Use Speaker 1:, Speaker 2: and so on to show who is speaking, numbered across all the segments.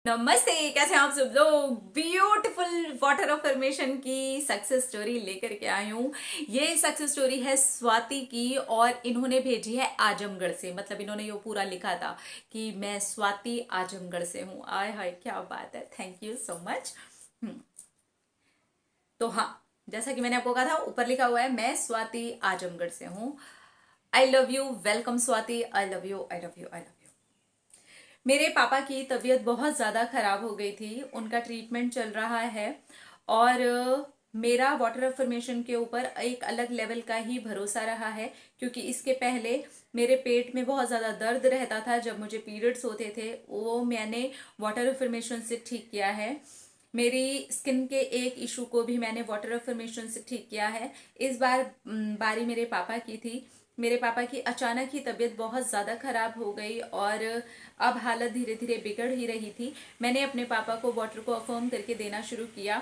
Speaker 1: नमस्ते, कैसे हैं आप सब लोग। ब्यूटीफुल वाटर अफर्मेशन की सक्सेस स्टोरी लेकर के आई हूँ। ये सक्सेस स्टोरी है स्वाति की और इन्होंने भेजी है आजमगढ़ से। मतलब इन्होंने ये पूरा लिखा था कि मैं स्वाति आजमगढ़ से हूँ। आय हाय, क्या बात है, थैंक यू सो मच। तो हाँ, जैसा कि मैंने आपको कहा था, ऊपर लिखा हुआ है मैं स्वाति आजमगढ़ से हूँ। I love you, welcome Swati, I love you, I love you, I love you. मेरे पापा की तबीयत बहुत ज़्यादा ख़राब हो गई थी, उनका ट्रीटमेंट चल रहा है और मेरा वाटर अफर्मेशन के ऊपर एक अलग लेवल का ही भरोसा रहा है, क्योंकि इसके पहले मेरे पेट में बहुत ज़्यादा दर्द रहता था जब मुझे पीरियड्स होते थे। वो मैंने वाटर अफर्मेशन से ठीक किया है। मेरी स्किन के एक इशू को भी मैंने वाटर अफर्मेशन से ठीक किया है। इस बार बारी मेरे पापा की थी। मेरे पापा की अचानक ही तबीयत बहुत ज़्यादा ख़राब हो गई और अब हालत धीरे धीरे बिगड़ ही रही थी। मैंने अपने पापा को वाटर को अफर्म करके देना शुरू किया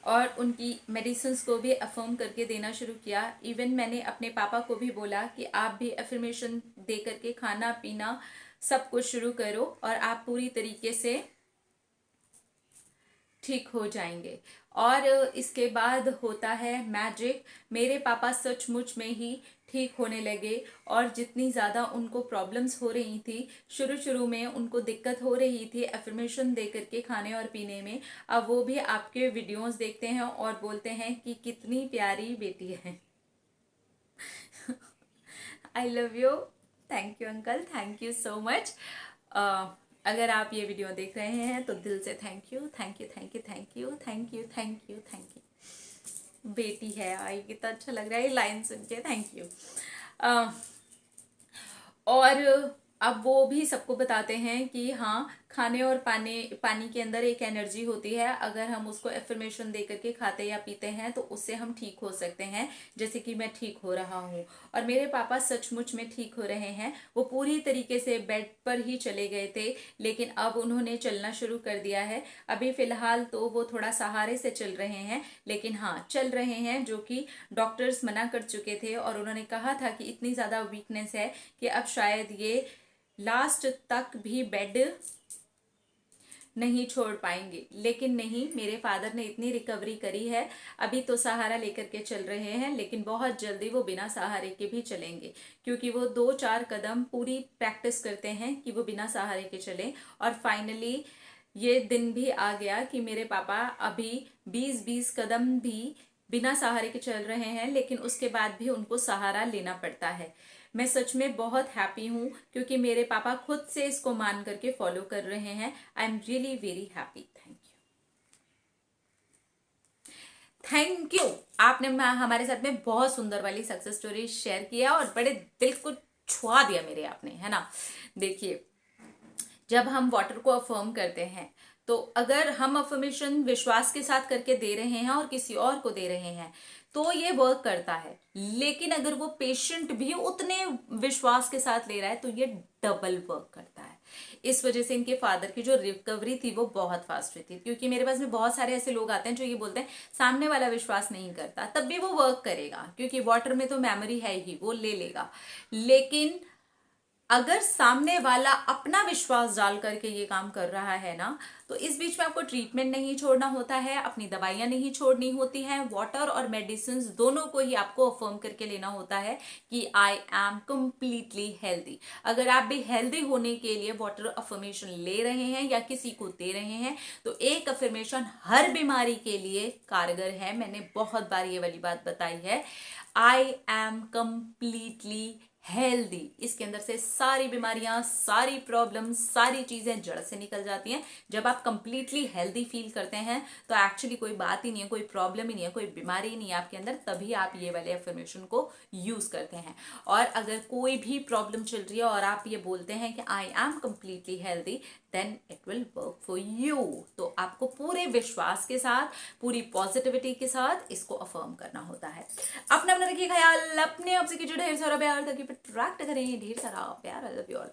Speaker 1: और उनकी मेडिसिन्स को भी अफर्म करके देना शुरू किया। इवन मैंने अपने पापा को भी बोला कि आप भी अफर्मेशन दे करके खाना पीना सब कुछ शुरू करो और आप पूरी तरीके से ठीक हो जाएंगे। और इसके बाद होता है मैजिक। मेरे पापा सचमुच में ही ठीक होने लगे और जितनी ज़्यादा उनको प्रॉब्लम्स हो रही थी, शुरू शुरू में उनको दिक्कत हो रही थी एफर्मेशन दे करके खाने और पीने में, अब वो भी आपके वीडियोस देखते हैं और बोलते हैं कि कितनी प्यारी बेटी है। I love you, thank you uncle, thank you so much. अगर आप ये वीडियो देख रहे हैं तो दिल से thank you, thank you, thank you, thank you, thank you, thank you, thank you. बेटी है, आई कितना अच्छा लग रहा है ये लाइन सुन के, थैंक यू। और अब वो भी सबको बताते हैं कि हाँ, खाने और पानी पानी के अंदर एक एनर्जी होती है, अगर हम उसको एफर्मेशन दे करके खाते या पीते हैं तो उससे हम ठीक हो सकते हैं, जैसे कि मैं ठीक हो रहा हूँ। और मेरे पापा सचमुच में ठीक हो रहे हैं। वो पूरी तरीके से बेड पर ही चले गए थे, लेकिन अब उन्होंने चलना शुरू कर दिया है। अभी फिलहाल तो वो थोड़ा सहारे से चल रहे हैं, लेकिन हाँ चल रहे हैं, जो कि डॉक्टर्स मना कर चुके थे और उन्होंने कहा था कि इतनी ज़्यादा वीकनेस है कि अब शायद ये लास्ट तक भी बेड नहीं छोड़ पाएंगे। लेकिन नहीं, मेरे फादर ने इतनी रिकवरी करी है, अभी तो सहारा लेकर के चल रहे हैं, लेकिन बहुत जल्दी वो बिना सहारे के भी चलेंगे, क्योंकि वो 2-4 कदम पूरी प्रैक्टिस करते हैं कि वो बिना सहारे के चलें। और फाइनली ये दिन भी आ गया कि मेरे पापा अभी 20-20 कदम भी बिना सहारे के चल रहे हैं, लेकिन उसके बाद भी उनको सहारा लेना पड़ता है। मैं सच में बहुत हैप्पी हूँ, क्योंकि मेरे पापा खुद से इसको मान करके फॉलो कर रहे हैं। I am really very happy, thank you, thank you. आपने हमारे साथ में बहुत सुंदर वाली सक्सेस स्टोरी शेयर किया और बड़े दिल को छुआ दिया मेरे, आपने, है ना। देखिए, जब हम वाटर को अफर्म करते हैं तो अगर हम अफर्मेशन विश्वास के साथ करके दे रहे हैं और किसी और को दे रहे हैं तो ये वर्क करता है, लेकिन अगर वो पेशेंट भी उतने विश्वास के साथ ले रहा है तो ये डबल वर्क करता है। इस वजह से इनके फादर की जो रिकवरी थी वो बहुत फास्ट हुई थी, क्योंकि मेरे पास में बहुत सारे ऐसे लोग आते हैं जो ये बोलते हैं सामने वाला विश्वास नहीं करता, तब भी वो वर्क करेगा, क्योंकि वाटर में तो मेमोरी है ही, वो ले लेगा। लेकिन अगर सामने वाला अपना विश्वास डाल करके ये काम कर रहा है ना, तो इस बीच में आपको ट्रीटमेंट नहीं छोड़ना होता है, अपनी दवाइयां नहीं छोड़नी होती हैं, वाटर और मेडिसिन दोनों को ही आपको अफर्म करके लेना होता है कि आई एम कंप्लीटली हेल्दी। अगर आप भी हेल्दी होने के लिए वाटर अफर्मेशन ले रहे हैं या किसी को दे रहे हैं तो एक अफर्मेशन हर बीमारी के लिए कारगर है। मैंने बहुत बार ये वाली बात बताई है, आई एम कंप्लीटली हेल्दी। इसके अंदर से सारी बीमारियां, सारी प्रॉब्लम्स, सारी चीजें जड़ से निकल जाती हैं। जब आप कंप्लीटली हेल्दी फील करते हैं तो एक्चुअली कोई बात ही नहीं है, कोई प्रॉब्लम ही नहीं है, कोई बीमारी ही नहीं है आपके अंदर, तभी आप ये वाले अफर्मेशन को यूज करते हैं। और अगर कोई भी प्रॉब्लम चल रही है और आप ये बोलते हैं कि I am completely healthy, then it will work for you. तो आपको पूरे विश्वास के साथ, पूरी पॉजिटिविटी के साथ इसको अफर्म करना होता है। अपना अपना रखिए ख्याल, अपने आप से कीजिए ढेर सारा प्यार, ताकि अट्रैक्ट करें ढेर सारा प्यार। I love you all.